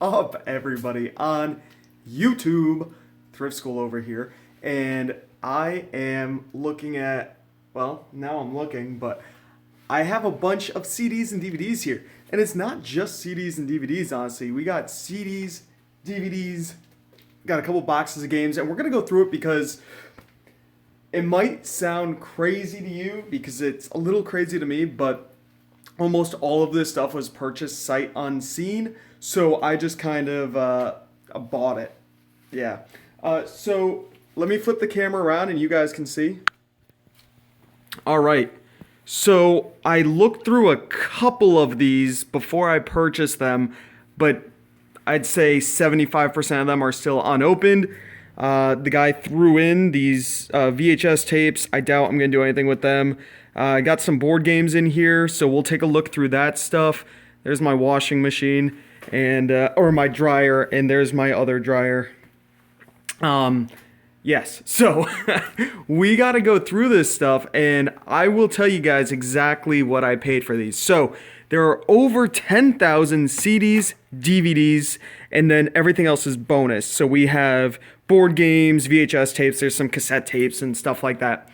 up, everybody, on YouTube? ThriftSchool over here, and I am looking at, well, now I'm looking, but I have a bunch of CDs and DVDs here, and it's not just CDs and DVDs, honestly. We got CDs, DVDs, got a couple boxes of games, and we're going to go through it because it might sound crazy to you, because it's a little crazy to me, but almost all of this stuff was purchased sight unseen, so I just kind of bought it. Yeah. So let me flip the camera around and you guys can see. All right. So I looked through a couple of these before I purchased them, but I'd say 75% of them are still unopened. The guy threw in these VHS tapes. I doubt I'm going to do anything with them. I got some board games in here, so we'll take a look through that stuff. There's my washing machine and or my dryer, and there's my other dryer. Yes, so we got to go through this stuff, and I will tell you guys exactly what I paid for these. So there are over 10,000 CDs, DVDs, and then everything else is bonus. So we have board games, VHS tapes, there's some cassette tapes and stuff like that.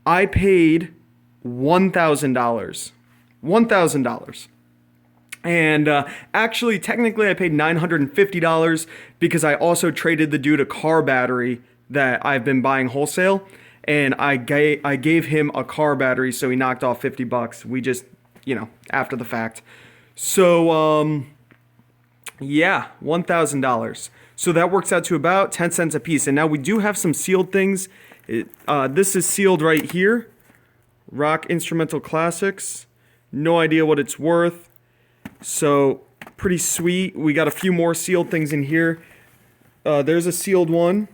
I paid $1,000. $1,000. And actually, technically, I paid $950 because I also traded the dude a car battery that I've been buying wholesale, and I gave him a car battery, so he knocked off $50. We just, after the fact. So, yeah, $1,000. So that works out to about 10 cents a piece. And now we do have some sealed things. This is sealed right here. Rock Instrumental Classics. No idea what it's worth. So, pretty sweet. We got a few more sealed things in here. There's a sealed one.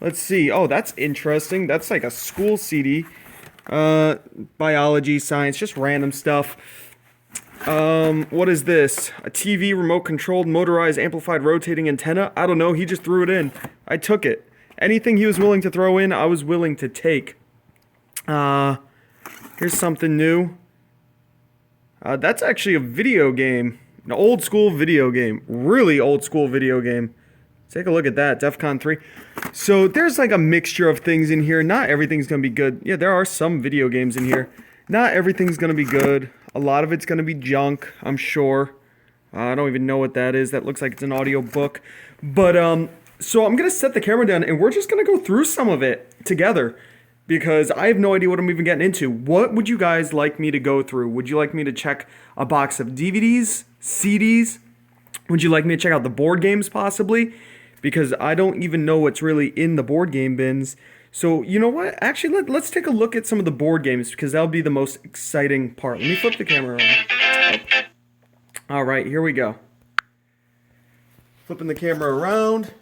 Let's see. Oh, that's interesting. That's like a school CD. Biology, science, just random stuff. What is this? A TV remote-controlled, motorized, amplified, rotating antenna? I don't know. He just threw it in. I took it. Anything he was willing to throw in, I was willing to take. Here's something new. That's actually a video game. An old school video game. Really old school video game. Take a look at that. DEFCON 3. So there's like a mixture of things in here. Not everything's going to be good. Yeah, there are some video games in here. Not everything's going to be good. A lot of it's going to be junk, I'm sure. I don't even know what that is. That looks like it's an audio book. But, so I'm going to set the camera down and we're just going to go through some of it together, because I have no idea what I'm even getting into. What would you guys like me to go through? Would you like me to check a box of DVDs, CDs? Would you like me to check out the board games possibly? Because I don't even know what's really in the board game bins. So, you know what? Actually, let's take a look at some of the board games, because that'll be the most exciting part. Let me flip the camera around. Oh. All right, here we go. Flipping the camera around.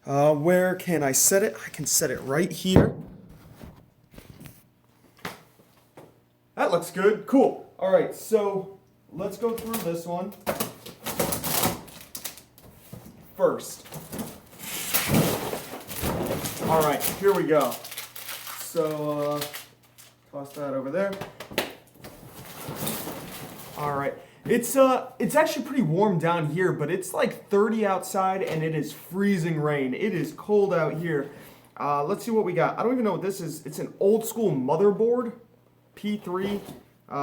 Where can I set it? I can set it right here. That looks good. Cool. All right, so let's go through this one first. All right, here we go. So, toss that over there. All right. It's actually pretty warm down here, but it's like 30 outside and it is freezing rain. It is cold out here. Let's see what we got. I don't even know what this is. It's an old school motherboard. P3.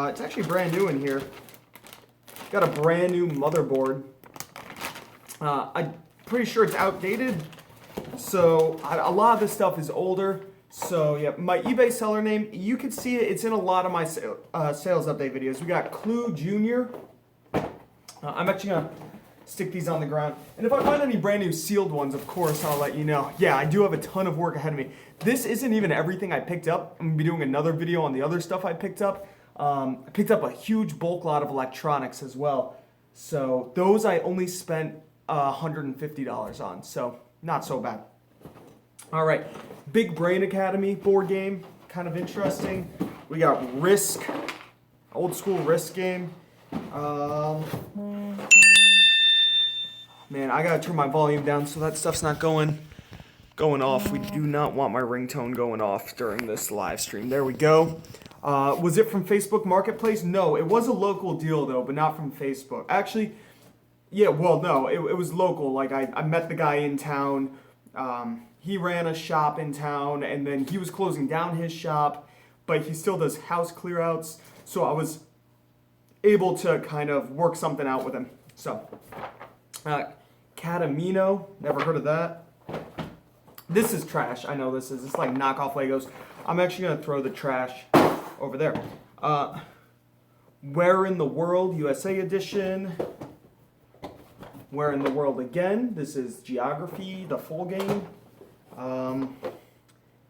It's actually brand new in here. Got a brand new motherboard. I'm pretty sure it's outdated. So a lot of this stuff is older. So yeah, my eBay seller name, you can see it. It's in a lot of my sales update videos. We got Clue Jr. I'm actually going to stick these on the ground. And if I find any brand new sealed ones, of course, I'll let you know. Yeah, I do have a ton of work ahead of me. This isn't even everything I picked up. I'm going to be doing another video on the other stuff I picked up. I picked up a huge bulk lot of electronics as well. So those I only spent $150 on. So not so bad. All right. Big Brain Academy board game. Kind of interesting. We got Risk. Old school Risk game. Man, I gotta turn my volume down so that stuff's not going off. We do not want my ringtone going off during this live stream. There we go. Was it from Facebook Marketplace? No, it was a local deal though, but not from Facebook. Actually, Yeah, well, no, it was local. Like, I met the guy in town. He ran a shop in town, and then he was closing down his shop, but he still does house clear outs. So I was able to kind of work something out with him. So, Catamino, never heard of that. This is trash. I know this is. It's like knockoff Legos. I'm actually going to throw the trash over there. Where in the World, USA edition. Where in the World again. This is Geography, the full game.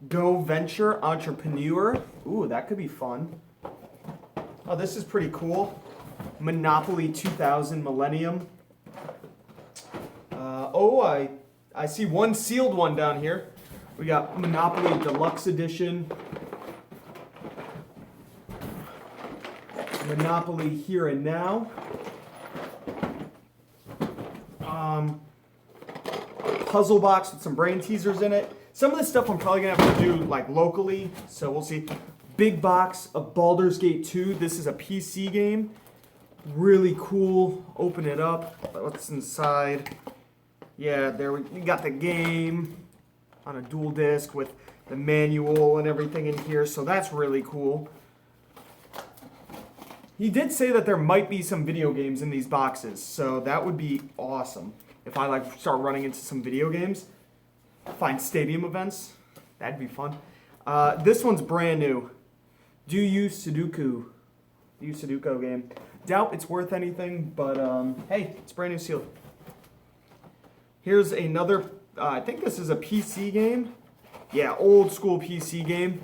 Go Venture Entrepreneur. Ooh, that could be fun. Oh, this is pretty cool. Monopoly 2000 Millennium. I see one sealed one down here. We got Monopoly Deluxe Edition. Monopoly Here and Now. Puzzle box with some brain teasers in it. Some of this stuff I'm probably gonna have to do like locally, so we'll see. Big box of Baldur's Gate 2. This is a PC game. Really cool. Open it up. What's inside? Yeah, there we got the game on a dual disc with the manual and everything in here, so that's really cool. He did say that there might be some video games in these boxes, so that would be awesome. If I like start running into some video games, find stadium events, that'd be fun. This one's brand new. Do You Sudoku. Do You Sudoku game. Doubt it's worth anything, but hey, it's brand new sealed. Here's another, I think this is a PC game. Yeah, old school PC game.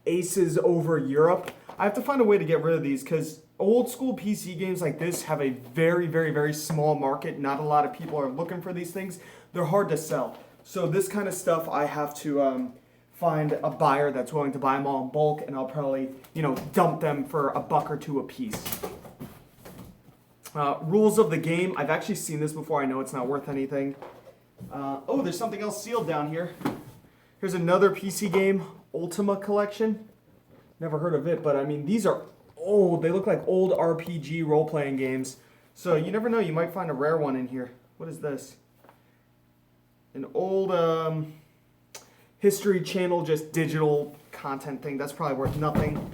Aces Over Europe. I have to find a way to get rid of these because old school PC games like this have a very, very, very small market. Not a lot of people are looking for these things. They're hard to sell. So this kind of stuff, I have to find a buyer that's willing to buy them all in bulk, and I'll probably, dump them for $1 or $2 a piece. Rules of the game. I've actually seen this before. I know it's not worth anything. Oh, there's something else sealed down here. Here's another PC game, Ultima Collection. Never heard of it, but I mean, these are old. They look like old RPG role-playing games. So you never know. You might find a rare one in here. What is this? An old History Channel, just digital content thing. That's probably worth nothing.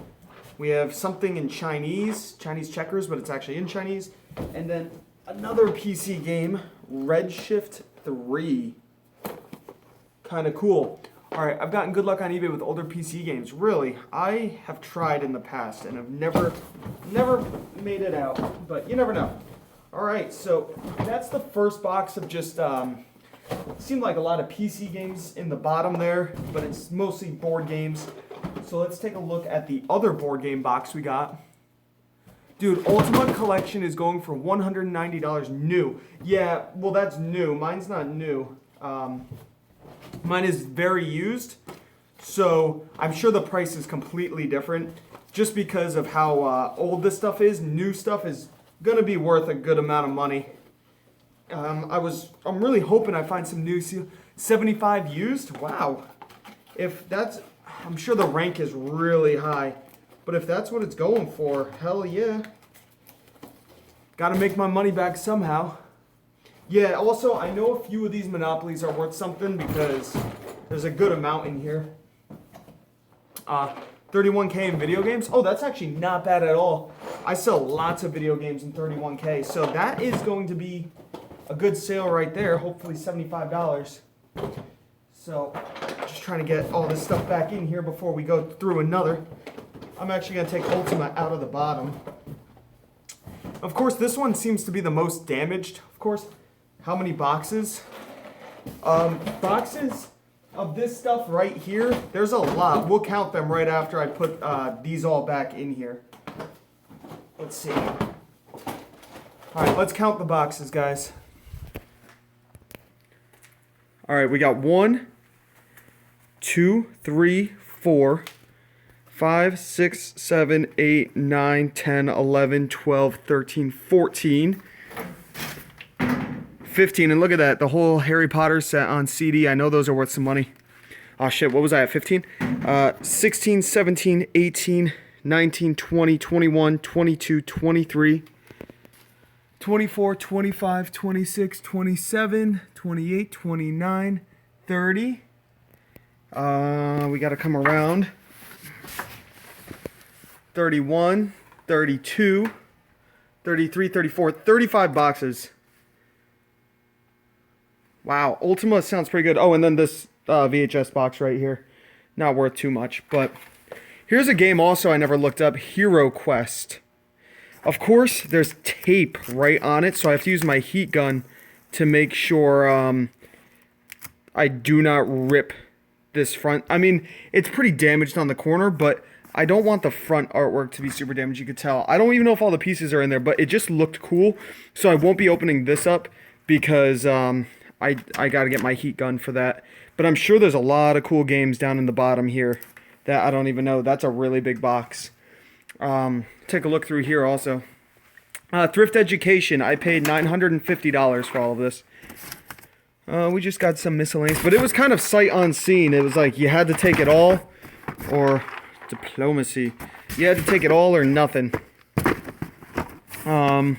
We have something in Chinese checkers, but it's actually in Chinese. And then another PC game, Redshift 3. Kind of cool. All right, I've gotten good luck on eBay with older PC games. Really, I have tried in the past and have never made it out, but you never know. All right, so that's the first box of just, seemed like a lot of PC games in the bottom there, but it's mostly board games. So let's take a look at the other board game box we got. Dude, Ultimate Collection is going for $190 new. Yeah, well, that's new. Mine's not new. Mine is very used, so I'm sure the price is completely different. Just because of how old this stuff is, new stuff is gonna be worth a good amount of money. I'm really hoping I find some new 75 used. Wow, I'm sure the rank is really high, but if that's what it's going for, hell yeah. Gotta make my money back somehow. Yeah, also, I know a few of these Monopolies are worth something because there's a good amount in here. 31K in video games. Oh, that's actually not bad at all. I sell lots of video games in 31K, so that is going to be a good sale right there. Hopefully $75. So, just trying to get all this stuff back in here before we go through another. I'm actually going to take Ultima out of the bottom. Of course, this one seems to be the most damaged. Of course, how many boxes? Boxes of this stuff right here, there's a lot. We'll count them right after I put these all back in here. Let's see. All right, let's count the boxes, guys. All right, we got 1, 2, 3, 4, 5, 6, 7, 8, 9, 10, 11, 12, 13, 14, 15. And look at that, the whole Harry Potter set on CD. I know those are worth some money. Oh shit, what was I at, 15? 16, 17, 18, 19, 20, 21, 22, 23, 24, 25, 26, 27, 28, 29, 30. We got to come around. 31, 32, 33, 34, 35 boxes. Wow, Ultima sounds pretty good. Oh, and then this VHS box right here. Not worth too much, but here's a game also I never looked up, Hero Quest. Of course, there's tape right on it, so I have to use my heat gun to make sure I do not rip this front. I mean, it's pretty damaged on the corner, but I don't want the front artwork to be super damaged. You could tell. I don't even know if all the pieces are in there, but it just looked cool, so I won't be opening this up because I got to get my heat gun for that. But I'm sure there's a lot of cool games down in the bottom here that I don't even know. That's a really big box. Take a look through here also. Thrift Education. I paid $950 for all of this. We just got some miscellaneous, but it was kind of sight unseen. It was like you had to take it all, or diplomacy. You had to take it all or nothing. I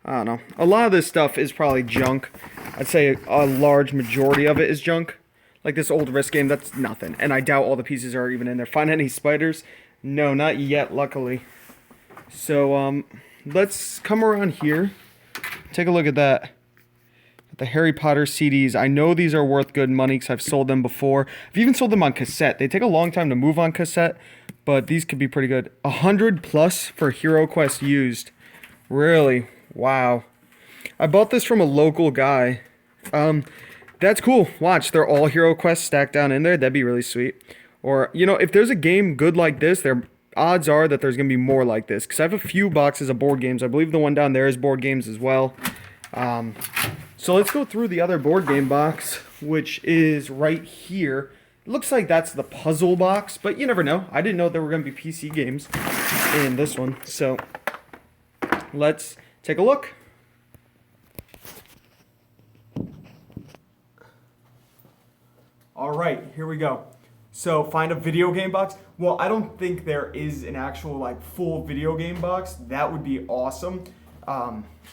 don't know. A lot of this stuff is probably junk. I'd say a large majority of it is junk. Like this old Risk game, that's nothing. And I doubt all the pieces are even in there. Find any spiders? No, not yet, luckily. So, let's come around here. Take a look at that. The Harry Potter CDs. I know these are worth good money because I've sold them before. I've even sold them on cassette. They take a long time to move on cassette, but these could be pretty good. 100 plus for Hero Quest used. Really? Wow. I bought this from a local guy. That's cool. Watch, they're all Hero Quest stacked down in there. That'd be really sweet. Or, you know, if there's a game good like this, there odds are that there's going to be more like this. Because I have a few boxes of board games. I believe the one down there is board games as well. So let's go through the other board game box, which is right here. It looks like that's the puzzle box, but you never know. I didn't know there were going to be PC games in this one. So let's take a look. All right, here we go. So find a video game box. Well, I don't think there is an actual like full video game box. That would be awesome.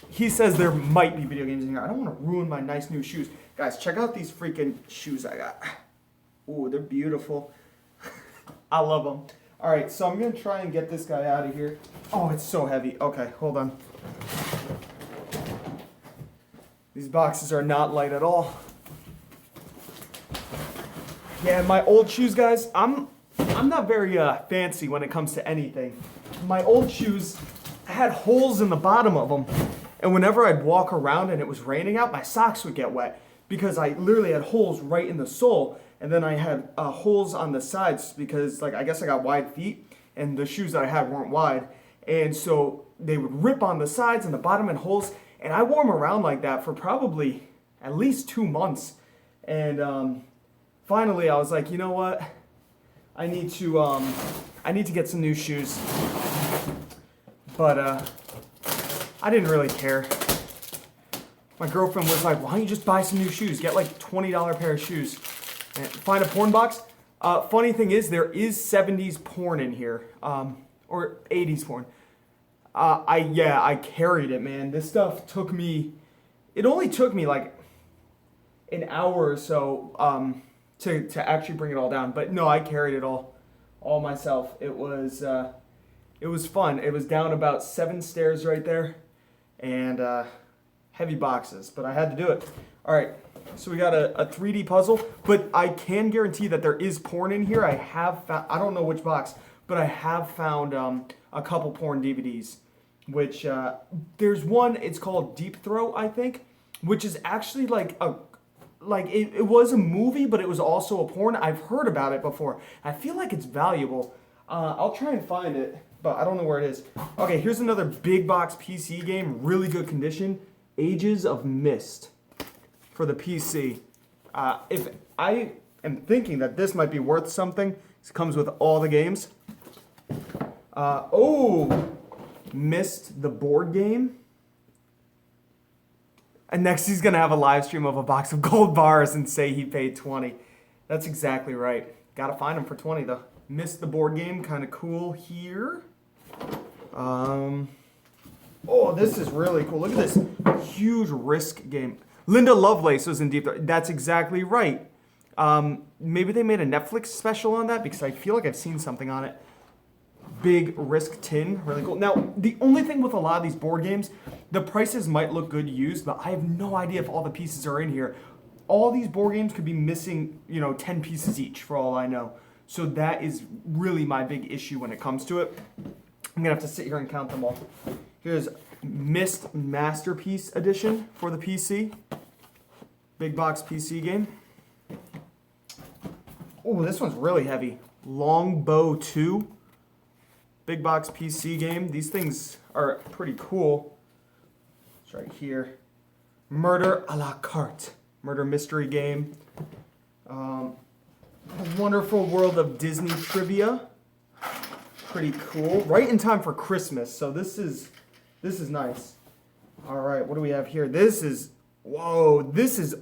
He says there might be video games in here. I don't want to ruin my nice new shoes. Guys, check out these freaking shoes I got. Ooh, they're beautiful. I love them. All right, so I'm going to try and get this guy out of here. Oh, it's so heavy. Okay, hold on. These boxes are not light at all. Yeah, my old shoes, guys, I'm not very fancy when it comes to anything. My old shoes had holes in the bottom of them, and whenever I'd walk around and it was raining out, my socks would get wet because I literally had holes right in the sole, and then I had holes on the sides because, like, I guess I got wide feet, and the shoes that I had weren't wide, and so they would rip on the sides and the bottom and holes, and I wore them around like that for probably at least 2 months, and finally I was like, you know what, I need to get some new shoes. But I didn't really care. My girlfriend was like, why don't you just buy some new shoes? Get like $20 pair of shoes. And find a porn box. Funny thing is, there is 70s porn in here. Or 80s porn. I carried it, man. This stuff took me, it only took me like an hour or so to actually bring it all down. But no, I carried it all myself. It was fun. It was down about 7 stairs right there, and heavy boxes, but I had to do it. All right, so we got a 3D puzzle, but I can guarantee that there is porn in here. I have found, I don't know which box, but I have found a couple porn DVDs, which there's one, it's called Deep Throat, I think, which is actually like it was a movie, but it was also a porn. I've heard about it before. I feel like it's valuable. I'll try and find it, but I don't know where it is. Okay, here's another big box PC game, really good condition. Ages of Mist for the PC. If I am thinking that this might be worth something, it comes with all the games. Mist the board game. And next he's gonna have a live stream of a box of gold bars and say he paid 20. That's exactly right. Gotta find him for 20 though. Missed the board game, kind of cool here. Oh, this is really cool. Look at this huge Risk game. Linda Lovelace was in Deep Throat. That's exactly right. Maybe they made a Netflix special on that because I feel like I've seen something on it. Big Risk tin, really cool. Now, the only thing with a lot of these board games, the prices might look good used, but I have no idea if all the pieces are in here. All these board games could be missing, 10 pieces each for all I know. So that is really my big issue when it comes to it. I'm gonna have to sit here and count them all. Here's Myst Masterpiece Edition for the PC. Big box PC game. Oh, this one's really heavy. Longbow 2. Big box PC game. These things are pretty cool. It's right here. Murder a la carte. Murder mystery game. The Wonderful World of Disney Trivia. Pretty cool. Right in time for Christmas. So this is nice. All right, what do we have here? This is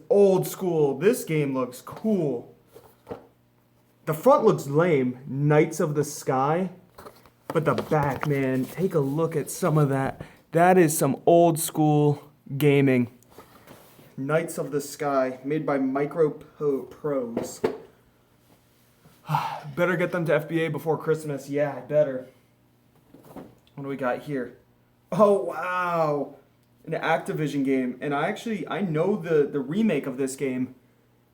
old school. This game looks cool. The front looks lame. Knights of the Sky. But the back, man, take a look at some of that. That is some old school gaming. Knights of the Sky, made by Micro Pros. Better get them to FBA before Christmas. Yeah, I better. What do we got here? Oh, wow. An Activision game. And I know the remake of this game.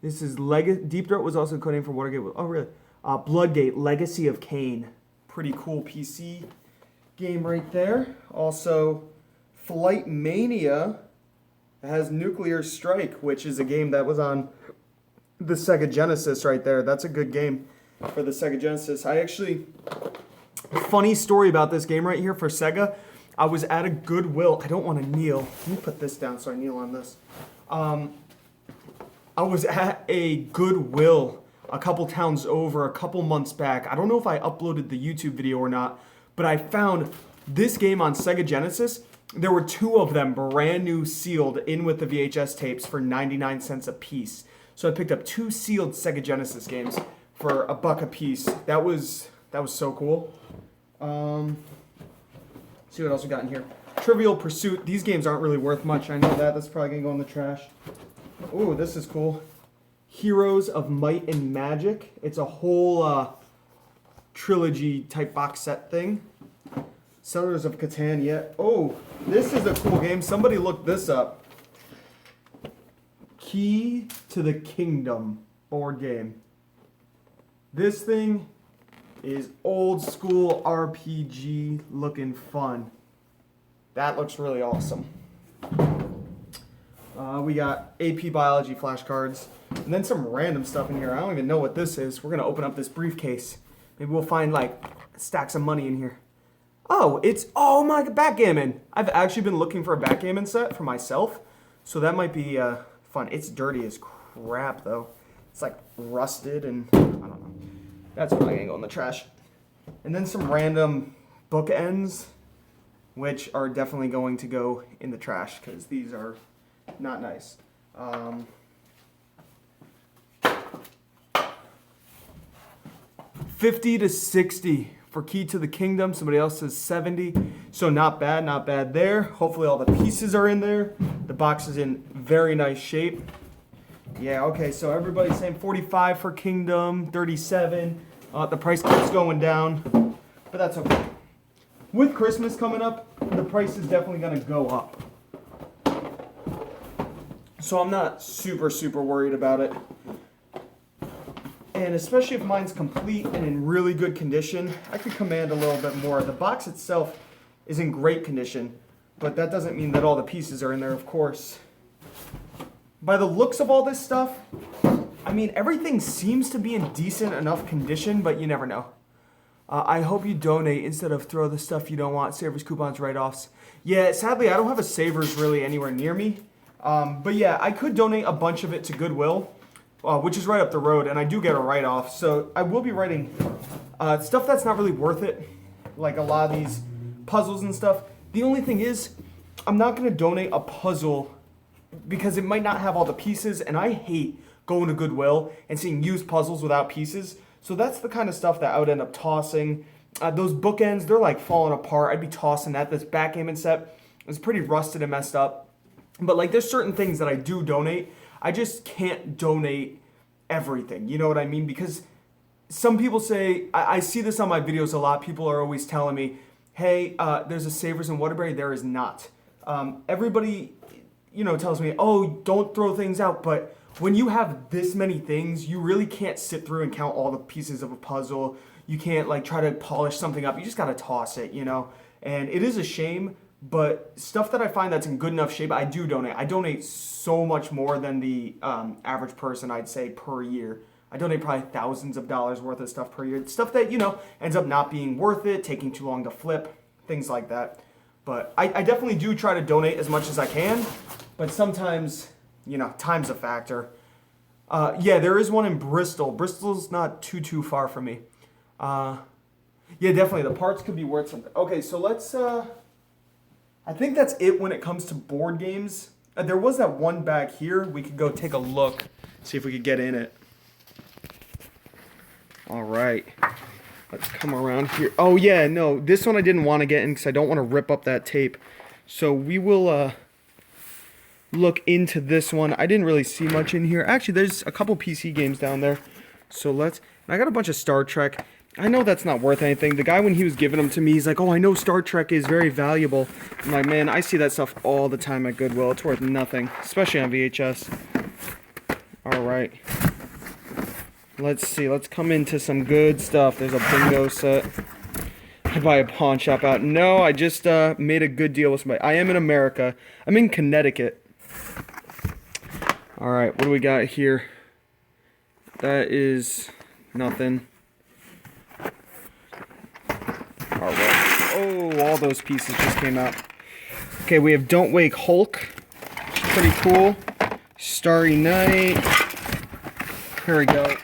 This is Deep Throat was also coding for Watergate. Oh, really? Bloodgate, Legacy of Kain. Pretty cool PC game right there. Also, Flight Mania has Nuclear Strike, which is a game that was on the Sega Genesis right there. That's a good game for the Sega Genesis. Funny story about this game right here for Sega. I was at a Goodwill. I don't want to kneel. Let me put this down so I kneel on this. I was at a Goodwill a couple towns over a couple months back. I don't know if I uploaded the YouTube video or not, but I found this game on Sega Genesis. There were 2 of them brand new sealed in with the VHS tapes for 99 cents a piece. So I picked up 2 sealed Sega Genesis games for $1 a piece. That was so cool. See what else we got in here. Trivial Pursuit. These games aren't really worth much. I know that. That's probably going to go in the trash. Ooh, this is cool. Heroes of Might and Magic. It's a whole trilogy type box set thing. Settlers of Catan, yeah. Oh, this is a cool game. Somebody looked this up. Key to the Kingdom board game. This thing is old school RPG looking fun. That looks really awesome. We got AP Biology flashcards. And then some random stuff in here. I don't even know what this is. We're going to open up this briefcase. Maybe we'll find like stacks of money in here. Oh my backgammon. I've actually been looking for a backgammon set for myself. So that might be fun. It's dirty as crap though. It's like rusted and I don't know. That's probably going to go in the trash. And then some random bookends, which are definitely going to go in the trash because these are not nice. 50 to 60 for Key to the Kingdom. Somebody else says 70. So not bad there. Hopefully all the pieces are in there. The box is in very nice shape. Yeah, okay, so everybody's saying 45 for Kingdom, 37. The price keeps going down, but that's okay. With Christmas coming up, the price is definitely gonna go up. So I'm not super worried about it. And especially if mine's complete and in really good condition, I could command a little bit more. The box itself is in great condition, but that doesn't mean that all the pieces are in there, of course. By the looks of all this stuff, I mean, everything seems to be in decent enough condition, but you never know. I hope you donate instead of throw the stuff you don't want. Savers, coupons, write-offs. Yeah, sadly, I don't have a Savers really anywhere near me. But yeah, I could donate a bunch of it to Goodwill, which is right up the road, and I do get a write-off. So I will be writing stuff that's not really worth it, like a lot of these puzzles and stuff. The only thing is, I'm not going to donate a puzzle because it might not have all the pieces, and I hate going to Goodwill and seeing used puzzles without pieces. So that's the kind of stuff that I would end up tossing. Those bookends, they're like falling apart. I'd be tossing that. This backgammon set, It's pretty rusted and messed up. But like there's certain things that I do donate. I just can't donate everything. You know what I mean? Because some people say, I see this on my videos a lot. People are always telling me, hey, there's a Savers in Waterbury. There is not. Everybody, tells me, oh, don't throw things out. But when you have this many things, you really can't sit through and count all the pieces of a puzzle. You can't like try to polish something up. You just got to toss it, And it is a shame, but stuff that I find that's in good enough shape, I do donate. I donate so much more than the average person, I'd say, per year. I donate probably thousands of dollars worth of stuff per year. Stuff that, ends up not being worth it, taking too long to flip, things like that. But I definitely do try to donate as much as I can. But sometimes, time's a factor. Yeah, there is one in Bristol. Bristol's not too far from me. Yeah, definitely. The parts could be worth something. Okay, so let's... I think that's it when it comes to board games. There was that one back here. We could go take a look, see if we could get in it. All right. Let's come around here. Oh, yeah, no. This one I didn't want to get in because I don't want to rip up that tape. So we will look into this one. I didn't really see much in here. Actually, there's a couple PC games down there. So let's... I got a bunch of Star Trek. I know that's not worth anything. The guy, when he was giving them to me, he's like, oh, I know Star Trek is very valuable. I'm like, man, I see that stuff all the time at Goodwill. It's worth nothing, especially on VHS. All right. Let's see. Let's come into some good stuff. There's a bingo set. I buy a pawn shop out. No, I just made a good deal with somebody. I am in America. I'm in Connecticut. All right, what do we got here? That is nothing. All right. Oh, all those pieces just came out. Okay, we have Don't Wake Hulk. Pretty cool. Starry Night. Here we go.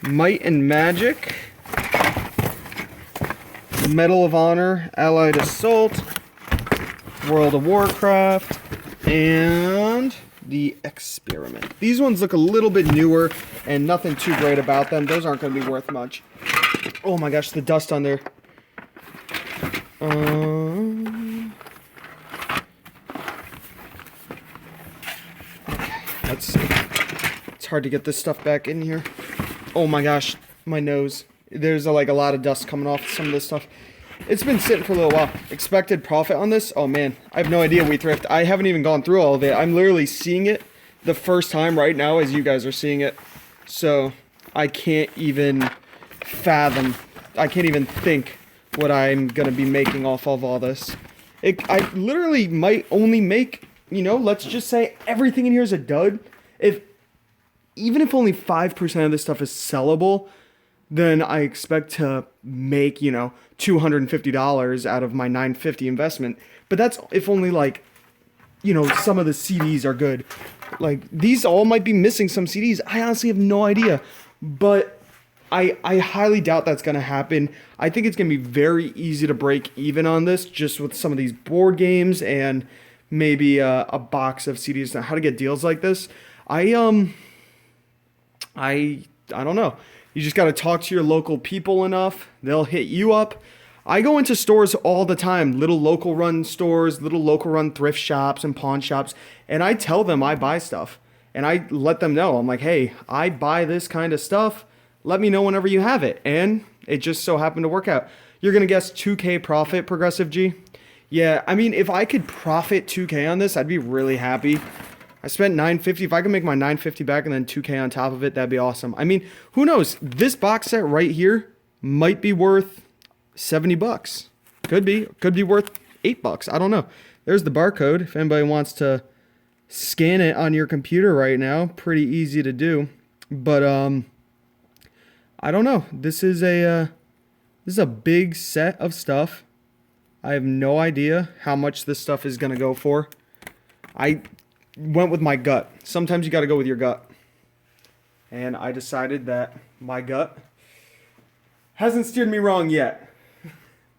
Might and Magic. Medal of Honor. Allied Assault. World of Warcraft. And The Experiment. These ones look a little bit newer and nothing too great about them. Those aren't going to be worth much. Oh my gosh, the dust on there. Okay, let's see. It's hard to get this stuff back in here. Oh my gosh, my nose. There's like a lot of dust coming off some of this stuff. It's been sitting for a little while. Expected profit on this? Oh man, I have no idea we thrift. I haven't even gone through all of it. I'm literally seeing it the first time right now as you guys are seeing it. So I can't even fathom. I can't even think what I'm going to be making off of all this. I literally might only make, let's just say everything in here is a dud. Even if only 5% of this stuff is sellable, then I expect to make, $250 out of my $950 investment. But that's if only like, some of the CDs are good. Like these all might be missing some CDs. I honestly have no idea. But I highly doubt that's going to happen. I think it's going to be very easy to break even on this just with some of these board games and maybe a box of CDs. Now, how to get deals like this? I don't know. You just got to talk to your local people enough. They'll hit you up. I go into stores all the time, little local run stores, little local run thrift shops and pawn shops, and I tell them I buy stuff. And I let them know. I'm like, hey, I buy this kind of stuff. Let me know whenever you have it. And it just so happened to work out. You're going to guess 2K profit, Progressive G? Yeah, I mean, if I could profit 2K on this, I'd be really happy. I spent $950. If I could make my $950 back and then 2K on top of it, that'd be awesome. I mean, who knows? This box set right here might be worth $70. Could be. Could be worth $8. I don't know. There's the barcode. If anybody wants to scan it on your computer right now, pretty easy to do. But I don't know. This is a big set of stuff. I have no idea how much this stuff is gonna go for. I went with my gut. Sometimes you got to go with your gut. And I decided that my gut hasn't steered me wrong yet.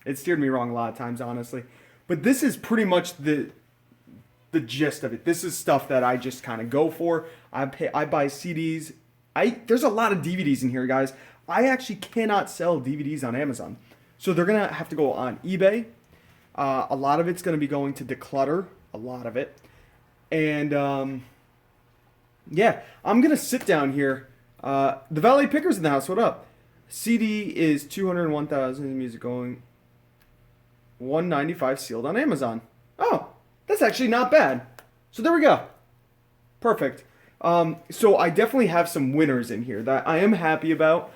It steered me wrong a lot of times, honestly. But this is pretty much the gist of it. This is stuff that I just kind of go for. I buy CDs. There's a lot of DVDs in here, guys. I actually cannot sell DVDs on Amazon. So they're going to have to go on eBay. A lot of it's going to be going to declutter, a lot of it. And yeah, I'm going to sit down here. The Valet Picker's in the house. What up? CD is 201,000. Music going 195 sealed on Amazon. Oh, that's actually not bad. So there we go. Perfect. So I definitely have some winners in here that I am happy about.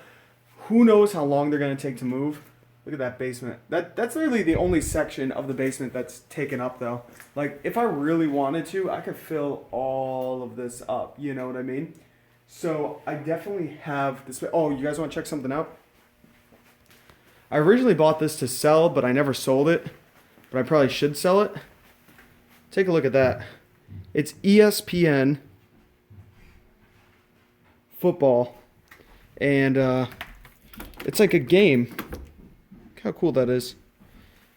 Who knows how long they're going to take to move. Look at that basement. That's literally the only section of the basement that's taken up, though. Like, if I really wanted to, I could fill all of this up. You know what I mean? So I definitely have this. Oh, you guys want to check something out? I originally bought this to sell, but I never sold it. But I probably should sell it. Take a look at that. It's ESPN football. And it's like a game. Look how cool that is.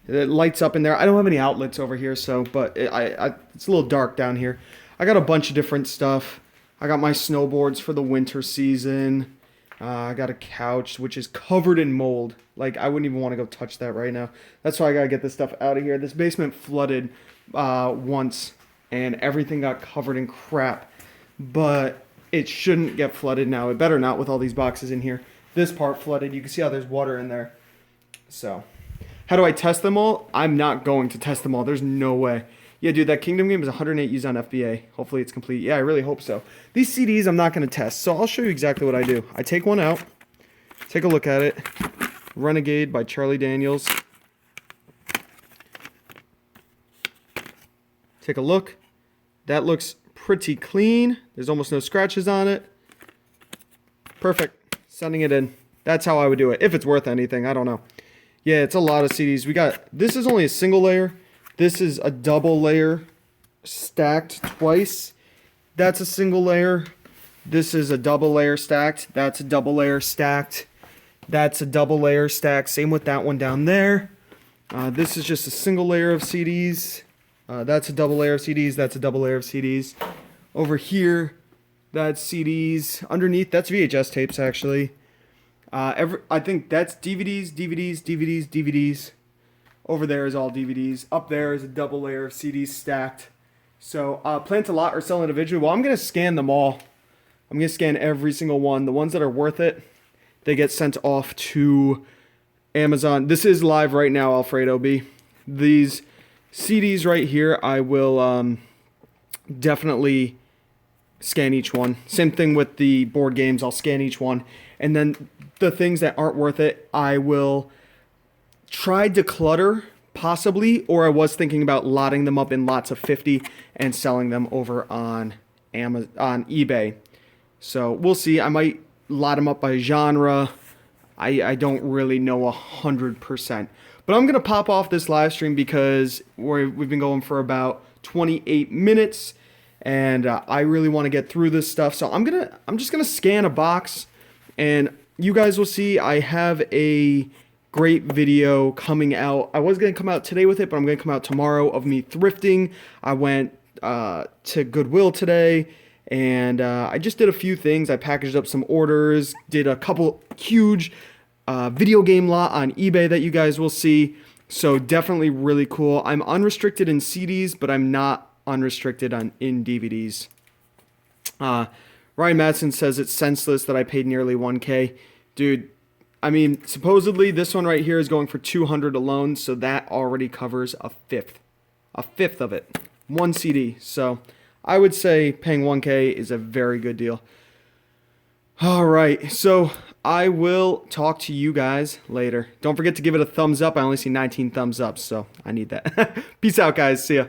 It lights up in there. I don't have any outlets over here, so but it's a little dark down here. I got a bunch of different stuff. I got my snowboards for the winter season. I got a couch which is covered in mold. Like, I wouldn't even want to go touch that right now. That's why I gotta get this stuff out of here. This basement flooded once, and everything got covered in crap. But it shouldn't get flooded now. It better not with all these boxes in here. This part flooded. You can see how there's water in there. So, how do I test them all? I'm not going to test them all. There's no way. Yeah, dude, that Kingdom game is 108 used on FBA. Hopefully it's complete. Yeah, I really hope so. These CDs I'm not going to test, so I'll show you exactly what I do. I take one out, take a look at it. Renegade by Charlie Daniels. Take a look. That looks pretty clean. There's almost no scratches on it. Perfect. Sending it in. That's how I would do it. If it's worth anything, I don't know. Yeah, it's a lot of CDs. We got, this is only a single layer. This is a double layer stacked twice. That's a single layer. This is a double layer stacked. That's a double layer stacked. That's a double layer stacked. Same with that one down there. This is just a single layer of CDs. That's a double layer of CDs. That's a double layer of CDs. Over here, that's CDs. Underneath, that's VHS tapes, actually. I think that's DVDs, DVDs, DVDs, DVDs. Over there is all DVDs. Up there is a double layer of CDs stacked. So, plan to lot or sell individually. Well, I'm going to scan them all. I'm going to scan every single one. The ones that are worth it, they get sent off to Amazon. This is live right now, Alfredo B. These CDs right here, I will definitely scan each one. Same thing with the board games. I'll scan each one. And then the things that aren't worth it, I will try declutter, possibly, or I was thinking about lotting them up in lots of 50 and selling them over on eBay. So we'll see. I might lot them up by genre. I don't really know 100%. But I'm going to pop off this live stream because we've been going for about 28 minutes. And I really want to get through this stuff. So I'm just going to scan a box. And you guys will see I have a great video coming out. I was going to come out today with it, but I'm going to come out tomorrow of me thrifting. I went to Goodwill today, and I just did a few things. I packaged up some orders, did a couple huge video game lot on eBay that you guys will see. So definitely really cool. I'm unrestricted in CDs, but I'm not unrestricted in DVDs. Ryan Madsen says it's senseless that I paid nearly 1K. Dude, I mean, supposedly this one right here is going for 200 alone, so that already covers a fifth of it. One CD. So I would say paying 1K is a very good deal. All right, so I will talk to you guys later. Don't forget to give it a thumbs up. I only see 19 thumbs up, so I need that. Peace out, guys. See ya.